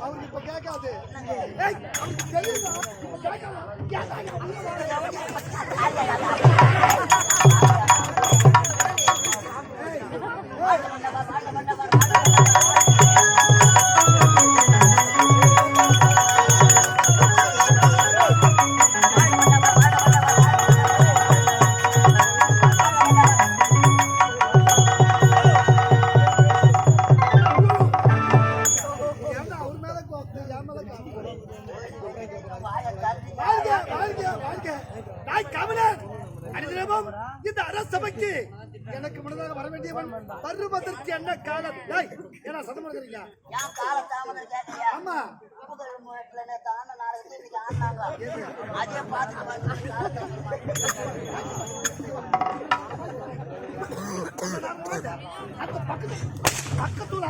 அவருக்கு இப்ப கேட்காது. இந்த அரசபைக்கு எனக்கு முன்னதாக வர வேண்டியவன் வருவதற்கு என்ன காலம்? ஏன்னா சத்தம் எடுக்கிறீங்க. ஆமா பக்கத்துல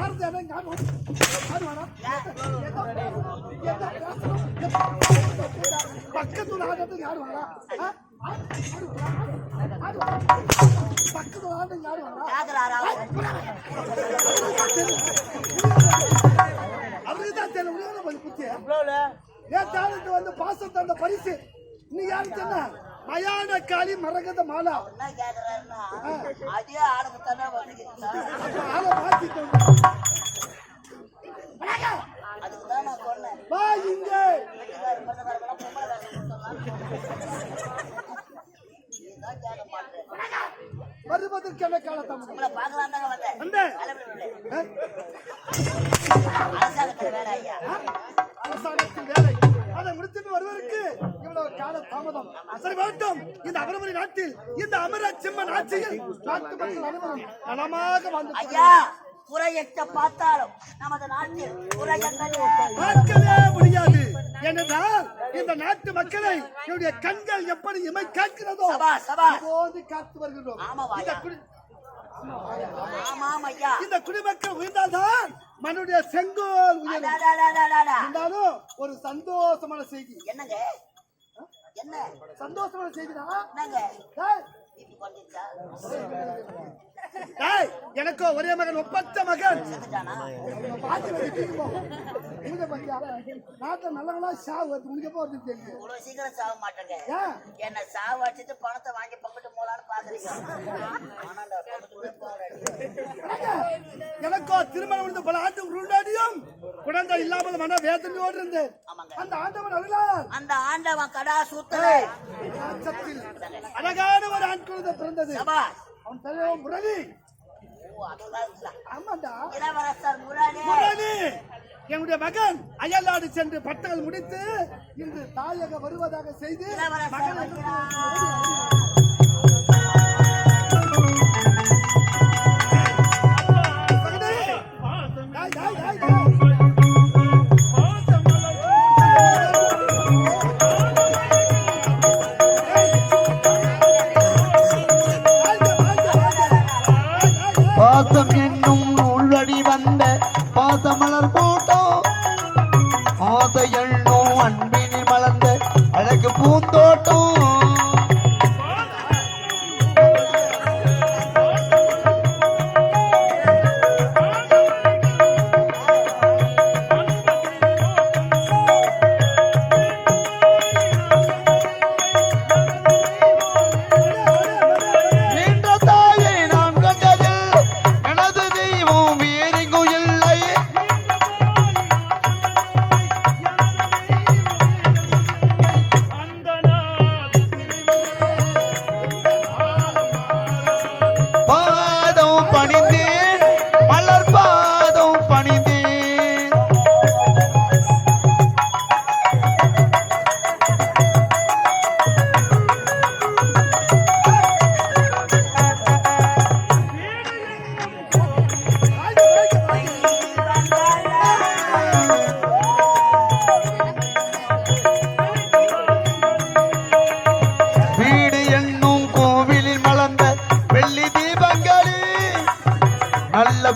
பக்கத்துல ஆடுறது யாரு வரா? பக்கத்துல ஆடு யாரு வரா? அவருக்குதான் தெரியல. புத்திய ஏன் வந்து பாசத்தை அந்த பரிசு நீ யாரு சொன்ன? மயான காளி மரகத மாலா வருவதற்கான காலத்தான் அரசாங்கத்தின் வேலை அதை முடித்துட்டு வருவதற்கு இவ்வளவு கால தாமதம். சரி வேண்டும். இந்த அமரமணி நாட்டில் இந்த அமர சிம்மன் ஆட்சியில் நாட்டு மக்கள் அனைவரும் நலமாக வந்து குறையற்ற பார்த்தாலும் நமது நாட்டில் பார்க்கவே முடியாது. ஏனென்றால் இந்த நாட்டு மக்களை என்னுடைய கண்கள் எப்படி இமை காக்கிறதோ போது காத்து வருகிறோம். இந்த குடிமக்கள் உயர்ந்தால்தான் மனுடைய செங்கோல் உயர்ந்தாலும் ஒரு சந்தோஷமான செய்தி. என்னங்க என்ன சந்தோஷமான செய்திதான். எனக்கோ ஒரே மகன் ஒப்பற்ற மகன் நாட்டில் நல்லவங்களா சாவு முடிக்க போறது இவ்வளவு சீக்கிரம் சாக மாட்டேங்க. என்ன சாவு வச்சுட்டு பணத்தை வாங்கி பங்கிட்டு போலான்னு பாக்குறீங்க. எனக்கோ திருமணம் முடிந்த பல ஆண்டு உருண்டாடியும் குழந்தை இல்லாமல் மன வேதனையோடு இருந்தேன். அந்த ஆண்டவன் அருளால் அந்த ஆண்டவன் கடா சூத்திர அழகான ஒரு ஆண் குழந்தை பிறந்தது. அவன் தலைவர் முரளி. இளவரசர் முரளி என்னுடைய மகன் அயல்நாடு சென்று பட்டங்கள் முடித்து இன்று தாயக வருவதாக செய்து பாசம் என்னும் உள்ளடி வந்த பாசமலர் கூட்டம் ஆசை எண்ணும் அன்பினி மலர்ந்த அழகு பூந்தோட்டம்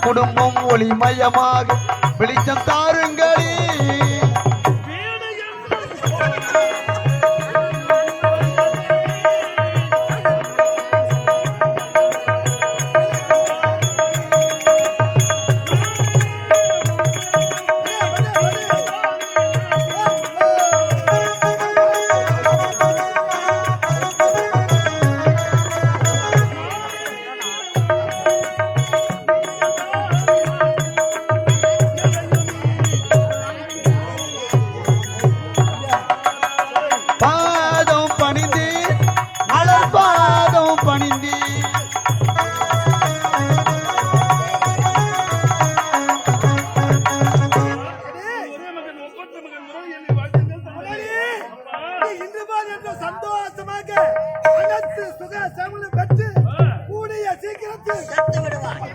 குடும்பம் ஒளிமயமாக வெளிச்சம் தாருங்களே. என்று சந்தோஷமாக அனைத்து சுக சேமலும் பெற்று கூடிய சீக்கிரத்தில் செத்து விடுவாய்.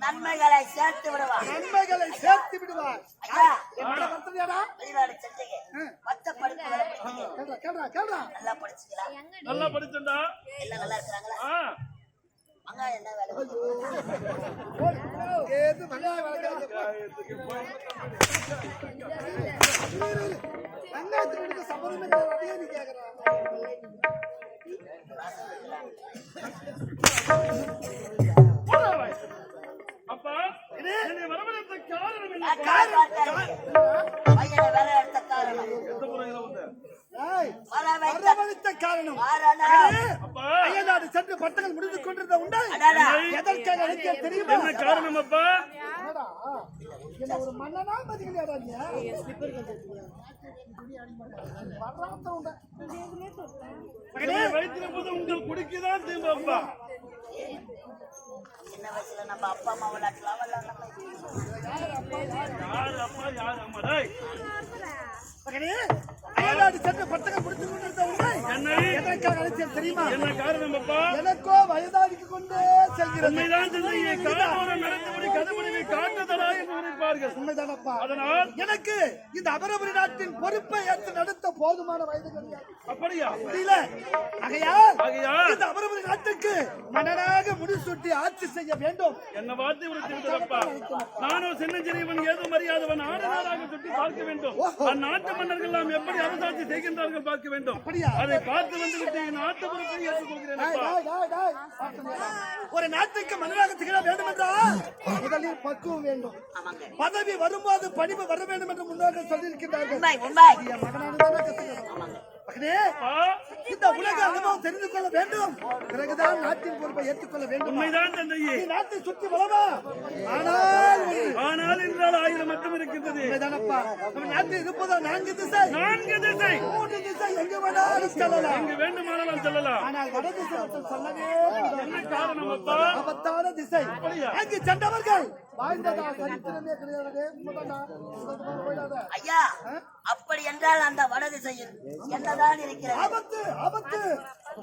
நன்மைகளை சேர்த்து விடுவாய். நன்மைகளை சேர்த்து விடுவார். ஐயா, என்னோட பத்திரியாடா வெளிநாடு சென்றீங்க. மத்த படிப்பு வேலை படிச்சீங்க. கேள்றா நல்லா படிச்சீங்களா? நல்லா படிச்சண்டா. எல்லாம் நல்லா இருக்கிறாங்களா? அங்க என்ன வேலை? ஏது வெங்காயம் வளர்க்கறது வெங்காயத்துக்கு சம்பந்தமே கிடையாது. நீ கேக்குறான் அப்பா என்னை வரவழைத்த காரணம் என்ன? பையனை வேலை எடுத்த காரணம் எந்த முறையில வந்த? வரவழைத்த காரணம் அப்பா அயல்நாடு சென்று பட்டங்கள் முடிந்து கொண்டிருந்த உண்டா எதற்காக அழைக்க தெரியுமா? என்ன காரணம் அப்பா? என்னடா, என்ன ஒரு மன்னனா மதிக்கலையாடா நீ? வர்றாத்த உண்டா. என்னை வைத்திருப்பது உங்கள் குடிக்குதான் தீம்பு அப்பா. சின்ன வயசுல நம்ம அப்பா அம்மா விளையாட்டுலாம் யார் அப்பா யார் அம்மா? டேய், மகனே, அயல்நாடு சென்று பட்டங்கள் முடித்து கொண்டிருந்த உண்டா என்னை எதற்காக அழைக்க தெரியுமா? என்ன காரணம் அப்பா? எனக்கோ வயதாகிக் கொண்டே செல்கிறது. உண்மைதான் தந்தையே, காரணம் நடந்தபடி கதவடிவை காட்டுதலா என்று நினைப்பார்கள். உண்மைதானப்பா. அதனால் எனக்கு இந்த அபரபுரி நாட்டின் பொறுப்பை ஏற்று நடத்த போதுமான வயது கிடையாது. அப்படியா? புரியல? ஆகையால் ஆகையால் இந்த அபரபுரி நாட்டுக்கு மன்னனாக முடிசூட்டி ஆட்சி செய்ய வேண்டும். என்ன வார்த்தை விடுத்திருக்கிறப்பா. நானும் சின்னஞ்சிறியவன் ஏதும் அறியாதவன் ஆடனாராக சுற்றி பார்க்க வேண்டும். அந்நாட்டு மன்னர்கள் எல்லாம் எப்படி அரசாட்சி செய்கின்றார்கள் பார்க்க வேண்டும். அப்படியா? அதை பார்த்து வந்துவிட்டு நாட்டு பொறுப்பை ஏற்றுக்கொள்கிறேன் டேய், அப்பா. டேய், டேய், டேய். ஒரு நாட்டுக்கு மன்னராக திகழ வேண்டும் என்றால் முதலில் பக்குவம் வேண்டும். ஆமாங்க. பதவி வரும்போது பணிவு வர வேண்டும் என்று முன்னோர்கள் சொல்லியிருக்கிறார்கள். உண்மை உண்மை. என் மகனானதானே கத்துக்கணும். மகனே, அப்பா, இந்த உலக அனுபவம் தெரிந்து கொள்ள வேண்டும். பிறகுதான் நாட்டின் பொறுப்பை ஏற்றுக்கொள்ள வேண்டும். உண்மைதான் தந்தையே. நீ நாட்டை சுற்றி வளமா ஆனால் ஆனால் என்றால் 1000 மட்டும் இருக்கின்றது. உண்மைதானப்பா. நம்ம நாட்டில் இருப்பதோ 4 திசை. 4 திசை. 3 திசை எங்கு வேணாலும் செல்லலாம். எங்கு வேண்டுமானாலும் செல்லலாம். ஆனால் வட திசை மட்டும் சொல்லவே கூடாது. என்ன காரணம் அப்பா? ஆபத்தான திசை. அங்கு சென்றவர்கள் வாழ்ந்ததா சரித்திரமே கிடையாது. உண்மைதானா? போயிடாத. ஐயா, அப்படி என்றால் அந்த வட திசையில் என்னதான் இருக்கிறது? ஆபத்து ஆபத்து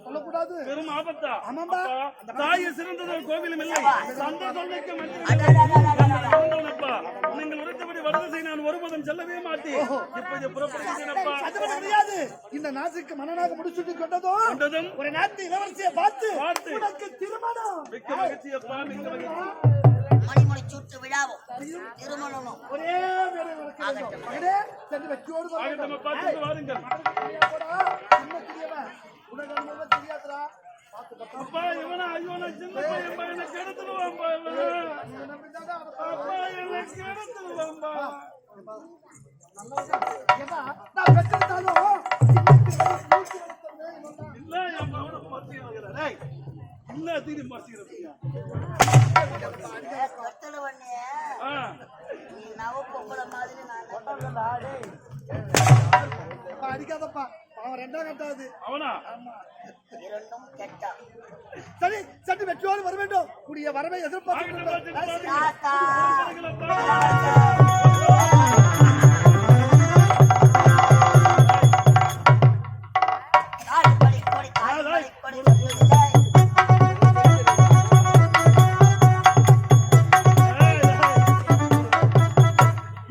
சொல்லக்கூடாது. பெரும் ஆபத்தா? ஆமாம்பா. அப்பா, தாயை சிறந்ததொரு கோவிலும் இல்லை. சந்த தொல்லைக்கு மந்திரி அப்பா, நீங்கள் உரைத்தபடி வடதிசை நான் ஒருபோதும் செல்லவே மாட்டேன். இப்போது புறப்படுகிறேன் அப்பா. அது மட்டும் கிடையாது. இந்த நாட்டுக்கு மன்னனாக முடிச்சுட்டு கொண்டதும் ஒரு நாட்டு இளவரசியை பார்த்து உனக்கு திருமணம். மிக்க மகிழ்ச்சி அப்பா, மிக்க மகிழ்ச்சி. மணிமொழி சூட்டு விழாவும் திருமணமும் ஒரே வேலை நடக்க வேண்டும். மகனே, சென்று வெற்றியோடு வர வேண்டும். ஆகட்டும் அப்பா, சென்று வாருங்கள். போடா, சின்ன பெரியவன். உனக்கு ஒண்ணுமே தெரியாதுடா. பார்த்து பத்திரம். அப்பா, இவனா ஐயோ நான் சின்ன பையன் பா, என்னை கெடுத்துடுவான்பா இவன். நீ நம்பிதானே அவனை அப்பா, என்னை கெடுத்துடுவான்பா. ஏன்னா, நான் பெற்றிருந்தாலும் சின்ன பிள்ளை தூக்கி எடுத்தவனே இவன்தான். இல்ல, என் மகனை மாத்தி வைக்கிறேன். டேய், இல்ல தீனி மாத்திக்கிறேன். கட்டளை பண்ணிய ஆ, நீ நவ பொம்பளை மாதிரி நான் அப்பா, அடிக்காதப்பா. அவன் 2ஆம் கட்டாது. அவனா? இரண்டும் கெட்டா. சரி, சற்று வெற்றியோடு வர வேண்டும். கூடிய வரவை எதிர்பார்த்து ஆகட்டும் அப்பா, சென்று வாருங்கள். தாத்தா வாருங்கள் அப்பா. தாடி கொடி தாடி கொடி கொடி.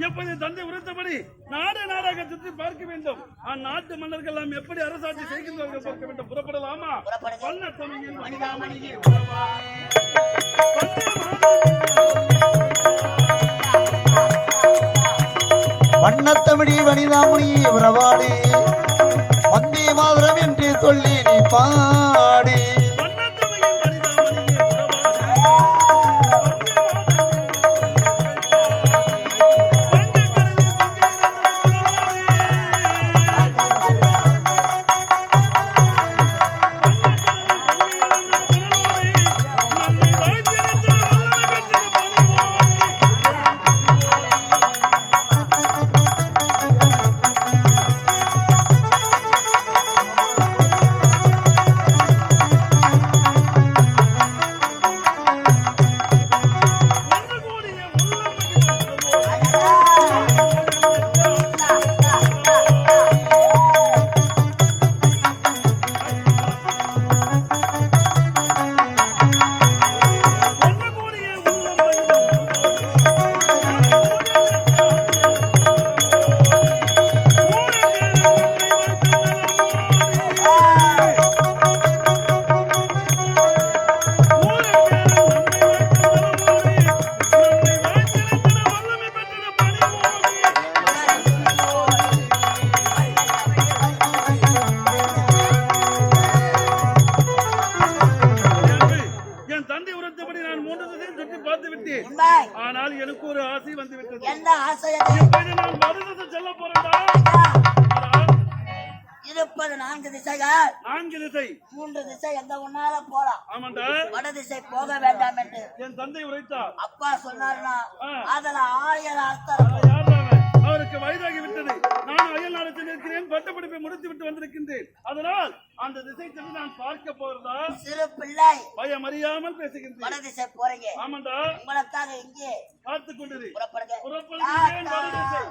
எப்போது தந்தை உரைத்தபடி நாடு நாடாக சுற்றி பார்க்க வேண்டும். அந்நாட்டு மன்னர்கள் எல்லாம் எப்படி அரசாட்சி செய்கின்றார்கள் பார்க்க வேண்டும். புறப்படலாமா? புறப்படுங்க. வண்ண தமிழில் மணிதாமணியே வண்ணத்தமிழி வனிதாமணி உறவாடி வந்தே மாதரம் என்று சொல்லி நீ பாடி வந்து விட்டது. என்ன ஆசை அது? இப்போது நான் வடதிசை செல்ல போறேன்டா. இருப்பது 4 திசைகள். 4 திசை. 3 திசை எந்த ஒன்னால போலாம். ஆமாண்டா. வட திசை போக வேண்டாம் என்று என் தந்தை உரைத்தார். அப்பா சொன்னார்னா அதுல 1000 அர்த்தம் யார் இருக்கும். அவன்? அவருக்கு வயதாகி விட்டது. நான் அயல் நாடு இருக்கிறேன். பட்டப்படிப்பை முடித்து விட்டு வந்திருக்கின்றேன். அதனால் அந்த திசை சென்று நான் பார்க்க போறதா. சிறு பிள்ளை பயம் அறியாமல் பேசுகின்றேன். வட திசை போறீங்க. ஆமாண்டா. உங்களுக்காக இங்கே பார்த்து கொண்டிரு. புறப்படுங்க. புறப்படுகிறேன். வட திசை.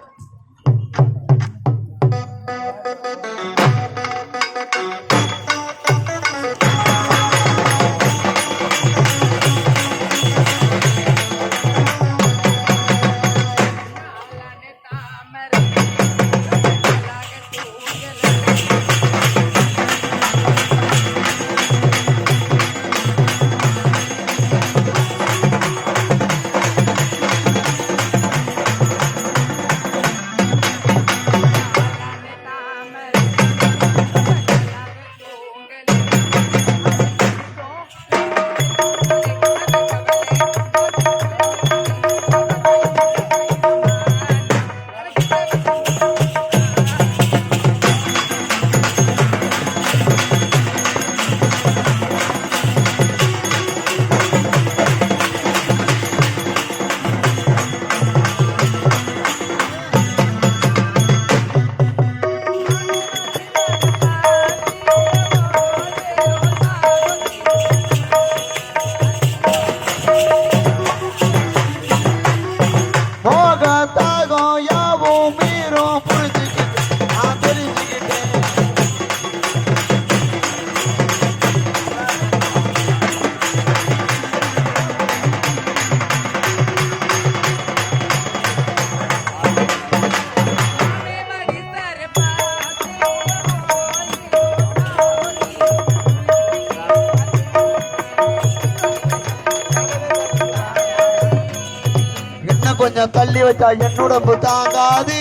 கொஞ்சம் தள்ளி வச்சா என்னுடம்பு தாங்காது.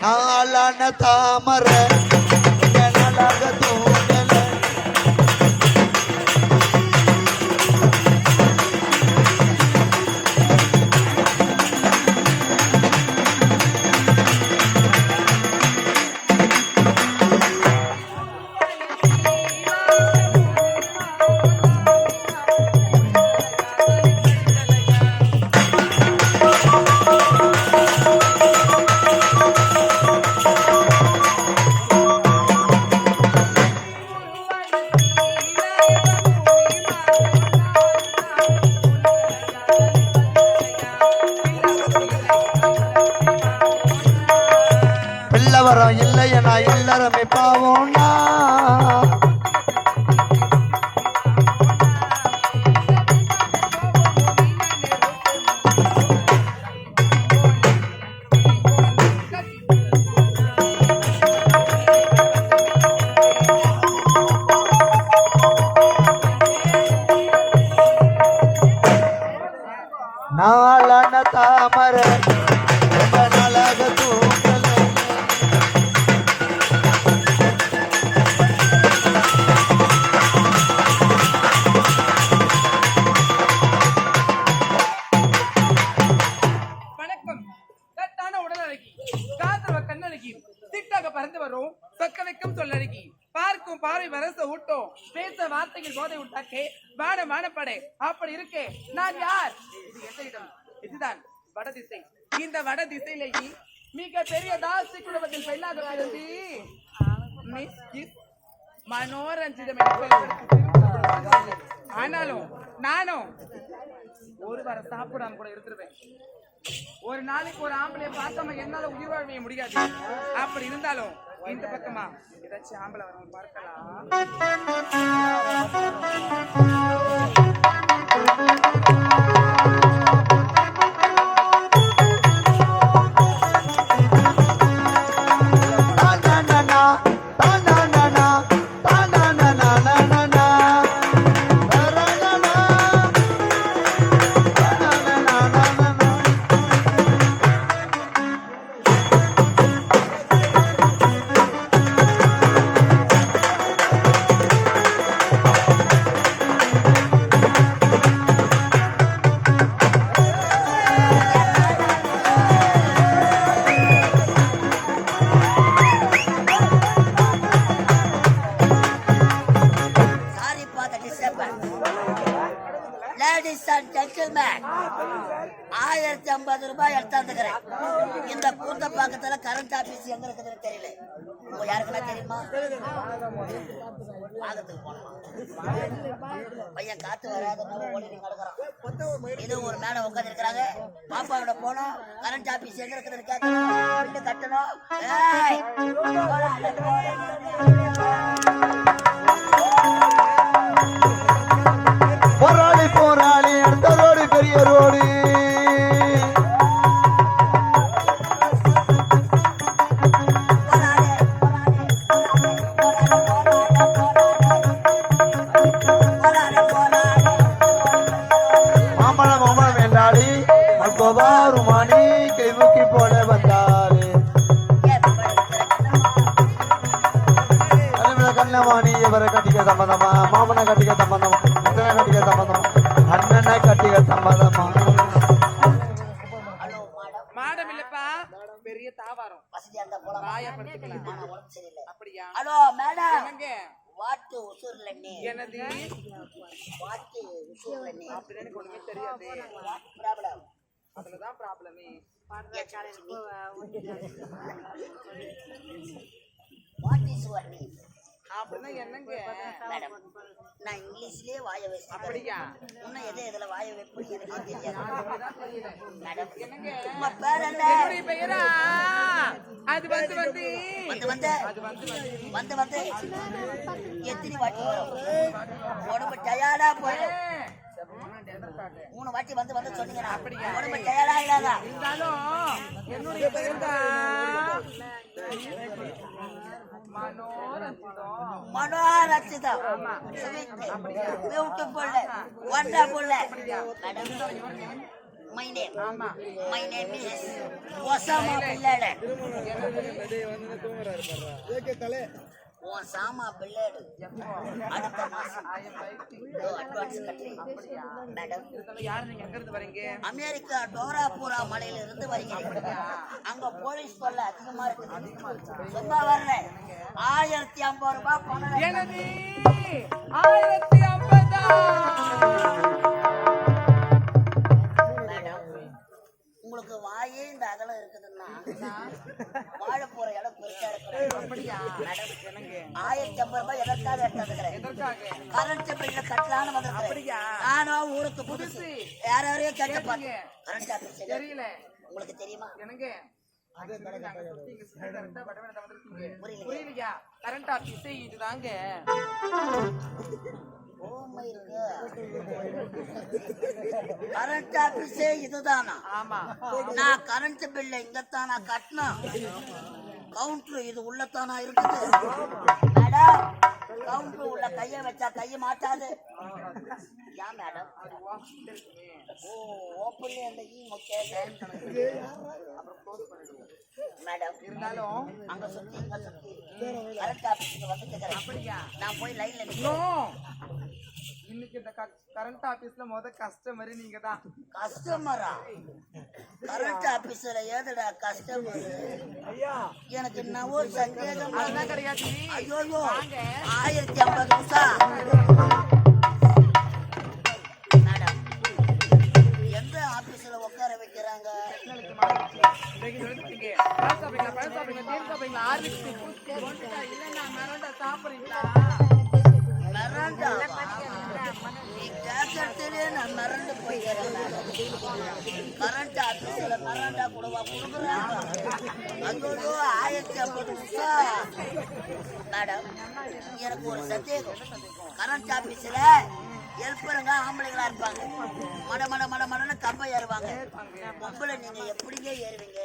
நாளான தாமர பிள்ளவரம் இல்லையனா எல்லாருமே பாவோம்னா. நாளான தாமர ரொம்ப நாளாக தூங்கல. வணக்கம். கட்டான உடலழகி, காதல்வ கண்ணழகி, திட்டாக பறந்து வரும் சொக்க வைக்கும் சொல்லழகி, பார்க்கும் பார்வை வரச ஊட்டும், பேச வார்த்தைகள் போதை விட்டாக்கே வான வானப்படை. அப்படி இருக்கே நான் யார்? இது எந்த இடம்? இதுதான் வடதிசை. இந்த வட திசையிலேயே மிக பெரிய தாசி குடும்பத்தில் பெண்ணாக பிறந்து மனோரஞ்சிதம் ஆனாலும் நானும் ஒரு வாரம் சாப்பிடாம கூட இருந்துருவேன். ஒரு நாளைக்கு ஒரு ஆம்பளை பார்க்காம என்னால உயிர் வாழவே முடியாது. அப்படி இருந்தாலும் இந்த பக்கமா ஏதாச்சும் ஆம்பளை வரும் பார்க்கலாம். லேடிஸ் அண்ட் ஜென்டில்மேன் 1050 ரூபாய் எடுத்தாந்துக்கிறேன். இந்த கூத்த பக்கத்துல கரண்ட் ஆபீஸ் எங்க இருக்குதுன்னு தெரியல. உங்க யாருக்குன்னா தெரியுமா? பாகத்துக்கு போனோம். பையன் காத்து வராதனால ஓடி நடக்கிறான். இது ஒரு மேடம் உட்காந்து இருக்கிறாங்க. பாப்பாவோட போனோம். கரண்ட் ஆபீஸ் எங்க இருக்குதுன்னு கேட்கணும். பில்லு கட்டணும். போராளி போராளி அடுத்த ரோடு பெரிய ரோடு மாம்பழம் மாம்பழம் என்றாடி மல்கோபாரு மாணி கைமுக்கி போட வந்தாரு கண்ணமாணி இவரை கட்டிக்க சம்மதமா மாமனை கட்டிக்க சம்மதமா கட்டிக்க சம்மதமா அண்ணனை கட்டிக்க சம்மதமா மாடம் இல்லப்பா பெரிய தாவாரம் வசதியா இருந்தா போலாம். ராயப்படுத்திக்கலாம். ஆனா உடம்பு சரியில்லை. அப்படியா? Hello madam. என்னங்க? வாட்டு உசூர்ல நீ என்னது? வாட்டு உசூர்ல நீ அப்படின்னு எனக்கு ஒண்ணுமே தெரியாது. ப்ராப்ளம் அதுலதான் ப்ராப்ளமே. வாட் இஸ் வாட் நீ அப்படின்னா என்னங்க? மேடம் நான் இங்கிலீஷ்லயே வாய வைக்கிறேன். அப்படியா? இன்னும் எதுல வாய வைப்பேன்னு எனக்கே தெரியாது. மேடம் என்னங்க? உங்க பேர் என்ன? என்னுடைய பெயரா? அது வந்து வந்து வந்து வந்து அது வந்து வந்து வந்து எத்தனை வாட்டி வரும்? உடம்பு டயர்டா போயிடும். 3 வாட்டி வந்து வந்து சொன்னீங்கன்னா உடம்பு டயர்டா இல்லாதா? இருந்தாலும் என்னுடைய பெயர்தான் Manoranjitham. Beautiful, wonderful. My name is Osama bin Laden. Osama bin Laden. அடுத்த மாசம் அட்வான்ஸ் கட்டுறேன். மேடம் யார் நீங்க எங்க இருந்து வரீங்க? அமெரிக்கா டோராபுரா மலையில இருந்து வருகிறேன். அங்க போலீஸ் தொல்லை அதிகமா இருக்குது. சும்மா வர்றேன். 1050 ரூபாய் பணம். எனது 1050. உங்களுக்கு வாயே இந்த அகலம் இருக்குதுன்னா வாழ போற இடம் பெருசா இருக்கு. அப்படியா? என்னங்க? 1050 ரூபாய் எதற்காக எடுத்துக்கிறேன்? எதற்காக? கரண்ட் பில்ல கட்டலான்னு அப்படியா? வந்திருக்கேன். நானும் ஊருக்கு புதுசு. யாரையோ கேட்டப்பாங்க. கரண்ட் ஆபீஸ் தெரியல. உங்களுக்கு தெரியுமா? என்னங்க? புரியலையா? கரண்ட் ஆபீஸ் இதுதாங்க. கரண்ட் ஆபீஸே இதுதானா? ஆமா. நான் கரண்ட் பில்ல இங்கத்தானா கட்டணும்? கவுண்டர் இது உள்ளத்தானா இருக்குது? மேடம் கவுண்டர் உள்ள கைய வச்சா கைய மாட்டாது. ஏன் மேடம்? ஓ ஓப்பன்ல அந்த ஈ முக்கிய மேடம். இருந்தாலும் அங்க சுத்தி இங்க சுத்தி கரண்ட் ஆபீஸ்க்கு வந்துட்டு அப்படியா? நான் போய் லைன்ல நிக்கிறேன். இன்னைக்கு இந்த கரண்ட் ஆபீஸ்ல கஸ்டமர் நீங்க தான். கஸ்டமரா? கரண்ட் ஆபீஸ்ல ஏதுடா கஸ்டமர்? எனக்கு என்ன ஒரு சந்தேகம் கிடையாது. ஐயோ 1050 நிமிஷம். மேடம் எந்த ஆபீஸ்ல உட்கார வைக்கிறாங்க? மறந்து போய்கிறேன். கரண்ட் ஆபீஸ்ல மறண்டா கூடவா கொடுக்குறாங்க? ஐயோ 1050 நிமிஷம். மேடம் எனக்கு ஒரு சந்தேகம். கரண்ட் ஆபீஸ்ல ஹெல்ப்பருங்க ஆம்பளைங்களா இருப்பாங்க. மட மட மட மடன்னு கம்பை ஏறுவாங்க. பொம்பளை நீங்க எப்படிங்க ஏறுவீங்க?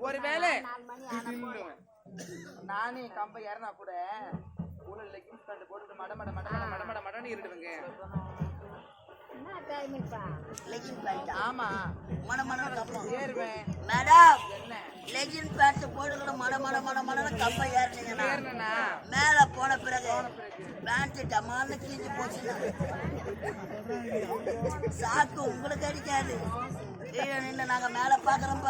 ஒருவேளை நானே கம்பை ஏறினா கூட லெகின்ஸ் பேண்ட் போட்டுட்டு மட மட மட மட மட மட மடன்னு இருடுவீங்க. ஆமா மட மட கம்பம் ஏறுவேன். மேடம் லெகின் பேண்ட் போட்டுக்கிட்டு மட மட மட மட கம்பை ஏறினீங்கன்னா மேல போன பிறகு பேண்ட் டமான்னு கிழிஞ்சு போச்சு. சாக்கு உங்களுக்கு அடிக்காது. கீழே நின்று நாங்க மேல பாக்குறோம்.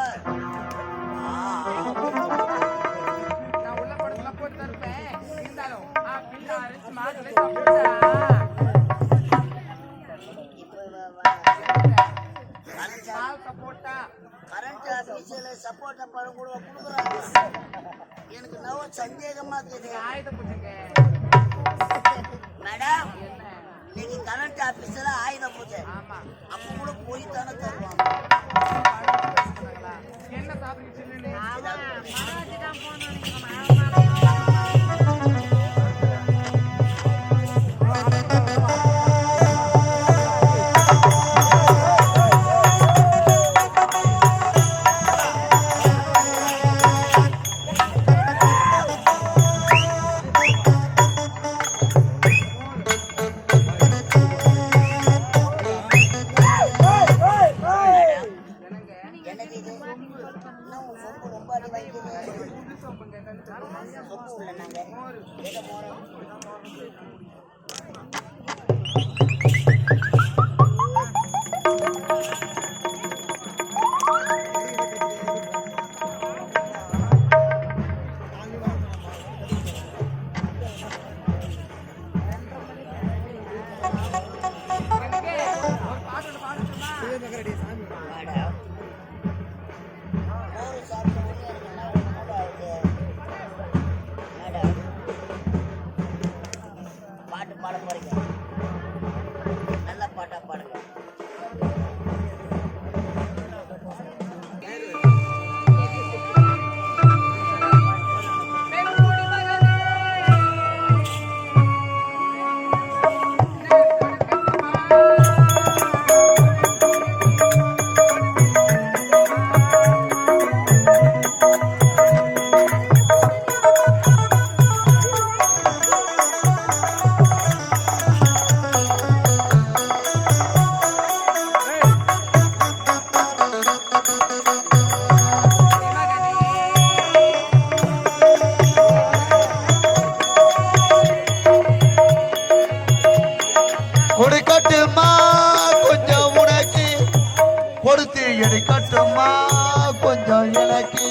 நான் உள்ள போட்டு சந்தேகமா இருக்குது ஆயுத பூஜைங்க. மேடம் இன்னைக்கு கரண்ட் ஆபீஸ்ல ஆயுத பூஜை ஆமா. அப்ப கூட போய் தானே தருவாங்க. என்ன சாப்பிடுறீங்க? என்னது இது இன்னும் சொம்பு ரொம்ப அடி வாங்கிக்குது. சொம்பு உள்ள நாங்க எதை போறோம்? பாட்டு பாட போறீங்க, நல்ல பாட்டா பாடுங்க. கொடுக்கட்டுமா கொஞ்சம் உனக்கு, கொடுத்து எடுக்கட்டுமா கொஞ்சம் எனக்கு.